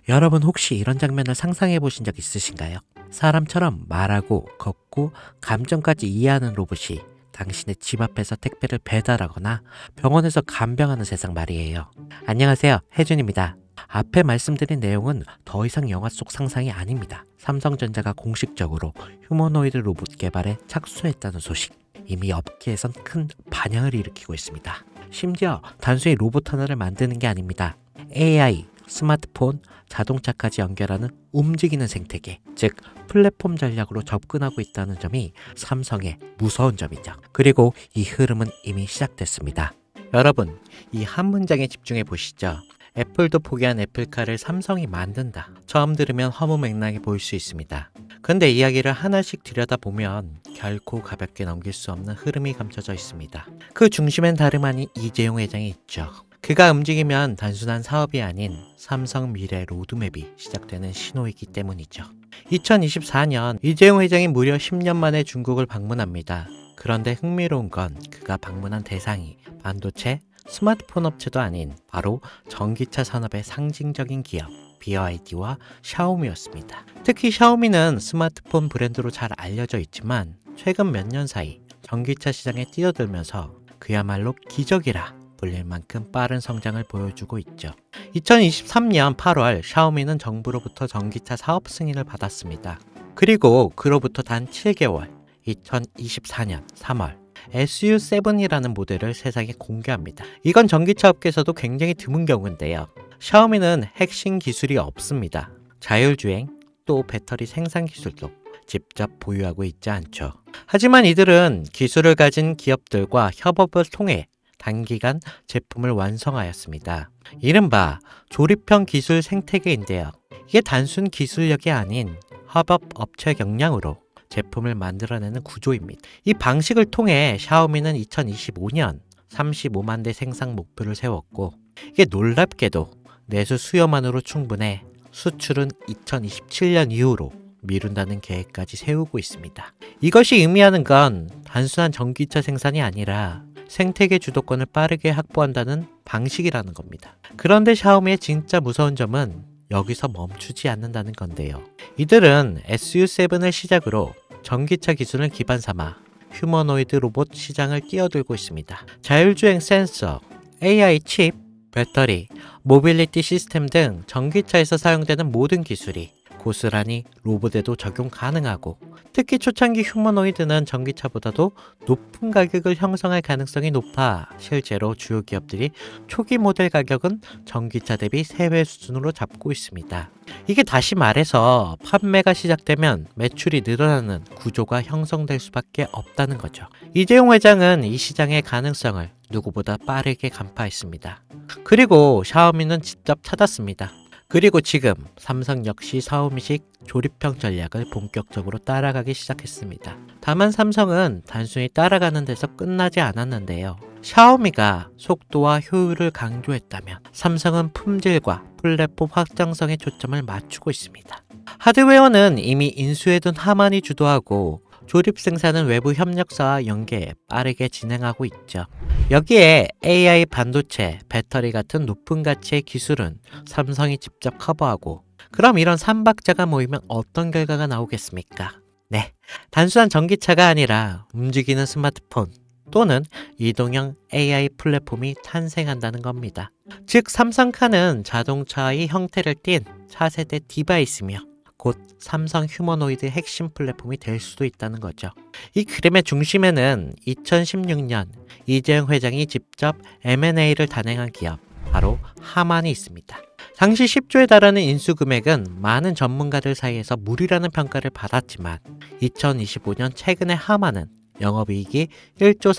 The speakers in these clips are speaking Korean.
여러분 혹시 이런 장면을 상상해 보신 적 있으신가요? 사람처럼 말하고 걷고 감정까지 이해하는 로봇이 당신의 집 앞에서 택배를 배달하거나 병원에서 간병하는 세상 말이에요. 안녕하세요, 혜준입니다. 앞에 말씀드린 내용은 더 이상 영화 속 상상이 아닙니다. 삼성전자가 공식적으로 휴머노이드 로봇 개발에 착수했다는 소식. 이미 업계에선 큰 반향을 일으키고 있습니다. 심지어 단순히 로봇 하나를 만드는 게 아닙니다. AI, 스마트폰, 자동차까지 연결하는 움직이는 생태계, 즉 플랫폼 전략으로 접근하고 있다는 점이 삼성의 무서운 점이죠. 그리고 이 흐름은 이미 시작됐습니다. 여러분, 이 한 문장에 집중해 보시죠. 애플도 포기한 애플카를 삼성이 만든다. 처음 들으면 허무맹랑해 보일 수 있습니다. 근데 이야기를 하나씩 들여다보면 결코 가볍게 넘길 수 없는 흐름이 감춰져 있습니다. 그 중심엔 다름 아닌 이재용 회장이 있죠. 그가 움직이면 단순한 사업이 아닌 삼성 미래 로드맵이 시작되는 신호이기 때문이죠. 2024년 이재용 회장이 무려 10년 만에 중국을 방문합니다. 그런데 흥미로운 건 그가 방문한 대상이 반도체, 스마트폰 업체도 아닌 바로 전기차 산업의 상징적인 기업 BYD와 샤오미였습니다. 특히 샤오미는 스마트폰 브랜드로 잘 알려져 있지만 최근 몇 년 사이 전기차 시장에 뛰어들면서 그야말로 기적이라 불릴 만큼 빠른 성장을 보여주고 있죠. 2023년 8월 샤오미는 정부로부터 전기차 사업 승인을 받았습니다. 그리고 그로부터 단 7개월 2024년 3월 SU7이라는 모델을 세상에 공개합니다. 이건 전기차 업계에서도 굉장히 드문 경우인데요. 샤오미는 핵심 기술이 없습니다. 자율주행 또 배터리 생산 기술도 직접 보유하고 있지 않죠. 하지만 이들은 기술을 가진 기업들과 협업을 통해 단기간 제품을 완성하였습니다. 이른바 조립형 기술 생태계인데요. 이게 단순 기술력이 아닌 협업 업체 역량으로 제품을 만들어내는 구조입니다. 이 방식을 통해 샤오미는 2025년 35만 대 생산 목표를 세웠고 이게 놀랍게도 내수 수요만으로 충분해 수출은 2027년 이후로 미룬다는 계획까지 세우고 있습니다. 이것이 의미하는 건 단순한 전기차 생산이 아니라 생태계 주도권을 빠르게 확보한다는 방식이라는 겁니다. 그런데 샤오미의 진짜 무서운 점은 여기서 멈추지 않는다는 건데요. 이들은 SU7을 시작으로 전기차 기술을 기반 삼아 휴머노이드 로봇 시장을 뛰어들고 있습니다. 자율주행 센서, AI 칩, 배터리, 모빌리티 시스템 등 전기차에서 사용되는 모든 기술이 고스란히 로봇에도 적용 가능하고 특히 초창기 휴머노이드는 전기차보다도 높은 가격을 형성할 가능성이 높아 실제로 주요 기업들이 초기 모델 가격은 전기차 대비 3배 수준으로 잡고 있습니다. 이게 다시 말해서 판매가 시작되면 매출이 늘어나는 구조가 형성될 수밖에 없다는 거죠. 이재용 회장은 이 시장의 가능성을 누구보다 빠르게 간파했습니다. 그리고 샤오미는 직접 찾았습니다. 그리고 지금 삼성 역시 샤오미식 조립형 전략을 본격적으로 따라가기 시작했습니다. 다만 삼성은 단순히 따라가는 데서 끝나지 않았는데요. 샤오미가 속도와 효율을 강조했다면 삼성은 품질과 플랫폼 확장성에 초점을 맞추고 있습니다. 하드웨어는 이미 인수해둔 하만이 주도하고 조립 생산은 외부 협력사와 연계 빠르게 진행하고 있죠. 여기에 AI 반도체, 배터리 같은 높은 가치의 기술은 삼성이 직접 커버하고 그럼 이런 삼박자가 모이면 어떤 결과가 나오겠습니까? 네, 단순한 전기차가 아니라 움직이는 스마트폰 또는 이동형 AI 플랫폼이 탄생한다는 겁니다. 즉 삼성카는 자동차의 형태를 띤 차세대 디바이스며 곧 삼성 휴머노이드 핵심 플랫폼이 될 수도 있다는 거죠. 이 그림의 중심에는 2016년 이재용 회장이 직접 M&A를 단행한 기업, 바로 하만이 있습니다. 당시 10조에 달하는 인수 금액은 많은 전문가들 사이에서 무리라는 평가를 받았지만 2025년 최근에 하만은 영업이익이 1조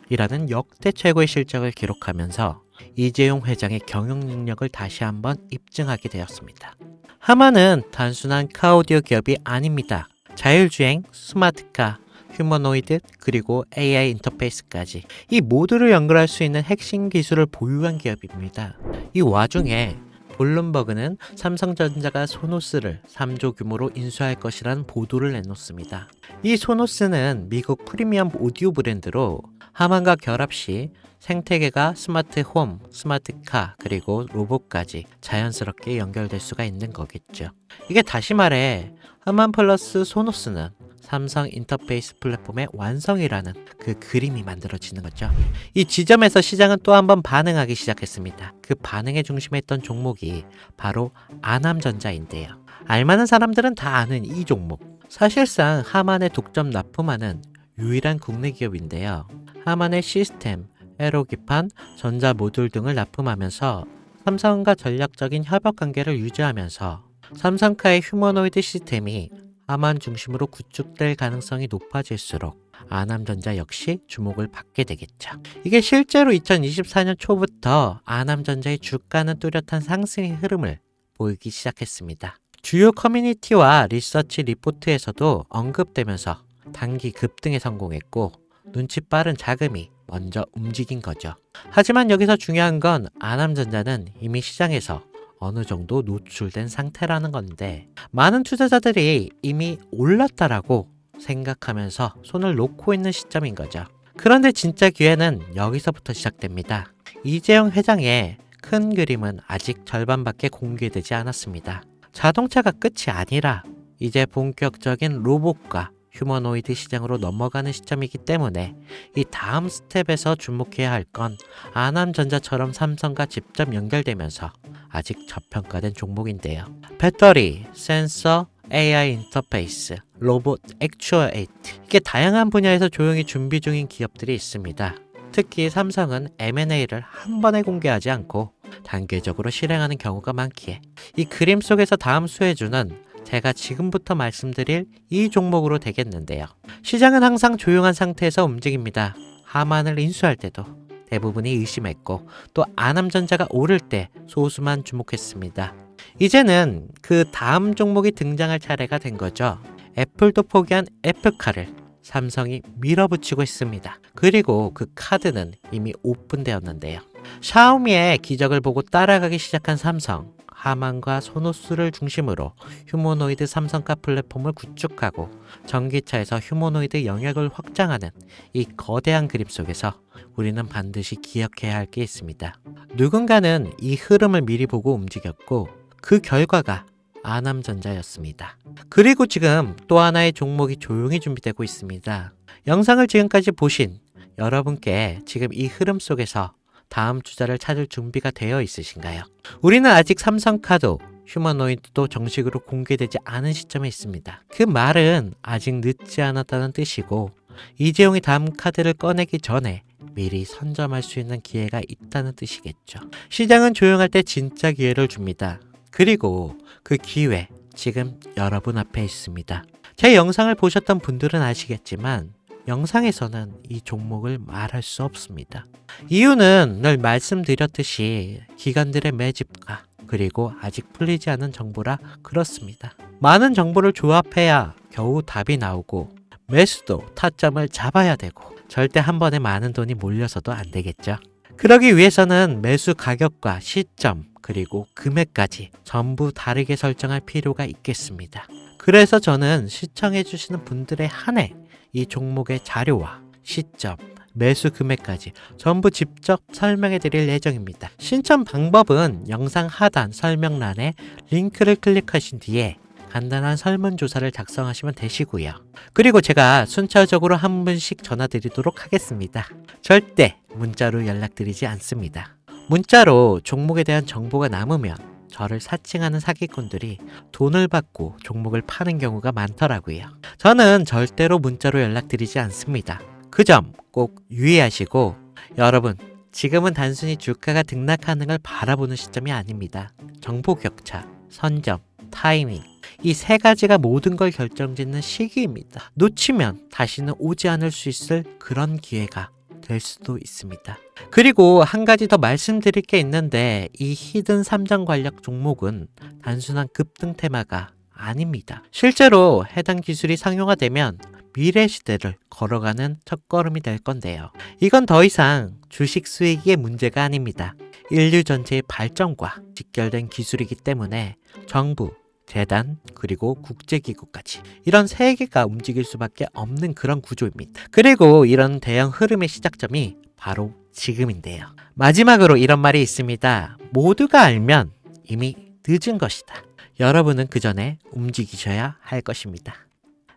3천억이라는 역대 최고의 실적을 기록하면서 이재용 회장의 경영 능력을 다시 한번 입증하게 되었습니다. 하만은 단순한 카오디오 기업이 아닙니다. 자율주행, 스마트카, 휴머노이드, 그리고 AI 인터페이스까지 이 모두를 연결할 수 있는 핵심 기술을 보유한 기업입니다. 이 와중에 블룸버그는 삼성전자가 소노스를 3조 규모로 인수할 것이라는 보도를 내놓습니다. 이 소노스는 미국 프리미엄 오디오 브랜드로 하만과 결합 시 생태계가 스마트 홈, 스마트 카, 그리고 로봇까지 자연스럽게 연결될 수가 있는 거겠죠. 이게 다시 말해 하만 플러스 소노스는 삼성 인터페이스 플랫폼의 완성이라는 그 그림이 만들어지는 거죠. 이 지점에서 시장은 또 한 번 반응하기 시작했습니다. 그 반응의 중심에 있던 종목이 바로 아남전자인데요. 알만한 사람들은 다 아는 이 종목. 사실상 하만에 독점 납품하는 유일한 국내 기업인데요. 하만의 시스템, 에로기판, 전자 모듈 등을 납품하면서 삼성과 전략적인 협업 관계를 유지하면서 삼성카의 휴머노이드 시스템이 하만 중심으로 구축될 가능성이 높아질수록 아남전자 역시 주목을 받게 되겠죠. 이게 실제로 2024년 초부터 아남전자의 주가는 뚜렷한 상승의 흐름을 보이기 시작했습니다. 주요 커뮤니티와 리서치 리포트에서도 언급되면서 단기 급등에 성공했고 눈치 빠른 자금이 먼저 움직인 거죠. 하지만 여기서 중요한 건 아남전자는 이미 시장에서 어느 정도 노출된 상태라는 건데 많은 투자자들이 이미 올랐다라고 생각하면서 손을 놓고 있는 시점인 거죠. 그런데 진짜 기회는 여기서부터 시작됩니다. 이재용 회장의 큰 그림은 아직 절반밖에 공개되지 않았습니다. 자동차가 끝이 아니라 이제 본격적인 로봇과 휴머노이드 시장으로 넘어가는 시점이기 때문에 이 다음 스텝에서 주목해야 할 건 아남전자처럼 삼성과 직접 연결되면서 아직 저평가된 종목인데요. 배터리, 센서, AI 인터페이스, 로봇, 액추어에이트 이게 다양한 분야에서 조용히 준비 중인 기업들이 있습니다. 특히 삼성은 M&A를 한 번에 공개하지 않고 단계적으로 실행하는 경우가 많기에 이 그림 속에서 다음 수혜주는 제가 지금부터 말씀드릴 이 종목으로 되겠는데요. 시장은 항상 조용한 상태에서 움직입니다. 하만을 인수할 때도 대부분이 의심했고 또 아남전자가 오를 때 소수만 주목했습니다. 이제는 그 다음 종목이 등장할 차례가 된 거죠. 애플도 포기한 애플카를 삼성이 밀어붙이고 있습니다. 그리고 그 카드는 이미 오픈되었는데요. 샤오미의 기적을 보고 따라가기 시작한 삼성, 하만과 소노스를 중심으로 휴머노이드 삼성카 플랫폼을 구축하고 전기차에서 휴머노이드 영역을 확장하는 이 거대한 그림 속에서 우리는 반드시 기억해야 할 게 있습니다. 누군가는 이 흐름을 미리 보고 움직였고 그 결과가 아남전자였습니다. 그리고 지금 또 하나의 종목이 조용히 준비되고 있습니다. 영상을 지금까지 보신 여러분께 지금 이 흐름 속에서 다음 투자를 찾을 준비가 되어 있으신가요? 우리는 아직 삼성카도 휴머노이드도 정식으로 공개되지 않은 시점에 있습니다. 그 말은 아직 늦지 않았다는 뜻이고 이재용이 다음 카드를 꺼내기 전에 미리 선점할 수 있는 기회가 있다는 뜻이겠죠. 시장은 조용할 때 진짜 기회를 줍니다. 그리고 그 기회 지금 여러분 앞에 있습니다. 제 영상을 보셨던 분들은 아시겠지만 영상에서는 이 종목을 말할 수 없습니다. 이유는 늘 말씀드렸듯이 기관들의 매집가 그리고 아직 풀리지 않은 정보라 그렇습니다. 많은 정보를 조합해야 겨우 답이 나오고 매수도 타점을 잡아야 되고 절대 한 번에 많은 돈이 몰려서도 안 되겠죠. 그러기 위해서는 매수 가격과 시점 그리고 금액까지 전부 다르게 설정할 필요가 있겠습니다. 그래서 저는 시청해 주시는 분들에 한해 이 종목의 자료와 시점, 매수 금액까지 전부 직접 설명해 드릴 예정입니다. 신청 방법은 영상 하단 설명란에 링크를 클릭하신 뒤에 간단한 설문조사를 작성하시면 되시고요. 그리고 제가 순차적으로 한 분씩 전화 드리도록 하겠습니다. 절대 문자로 연락드리지 않습니다. 문자로 종목에 대한 정보가 남으면 저를 사칭하는 사기꾼들이 돈을 받고 종목을 파는 경우가 많더라고요. 저는 절대로 문자로 연락드리지 않습니다. 그 점 꼭 유의하시고 여러분 지금은 단순히 주가가 등락하는 걸 바라보는 시점이 아닙니다. 정보 격차, 선점, 타이밍 이 세 가지가 모든 걸 결정짓는 시기입니다. 놓치면 다시는 오지 않을 수 있을 그런 기회가 될 수도 있습니다. 그리고 한 가지 더 말씀드릴 게 있는데 이 히든 삼정 관련 종목은 단순한 급등 테마가 아닙니다. 실제로 해당 기술이 상용화되면 미래 시대를 걸어가는 첫걸음이 될 건데요. 이건 더 이상 주식 수익의 문제가 아닙니다. 인류 전체의 발전과 직결된 기술이기 때문에 정부, 재단, 그리고 국제기구까지. 이런 세 개가 움직일 수밖에 없는 그런 구조입니다. 그리고 이런 대형 흐름의 시작점이 바로 지금인데요. 마지막으로 이런 말이 있습니다. 모두가 알면 이미 늦은 것이다. 여러분은 그 전에 움직이셔야 할 것입니다.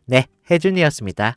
네, 혜준이었습니다.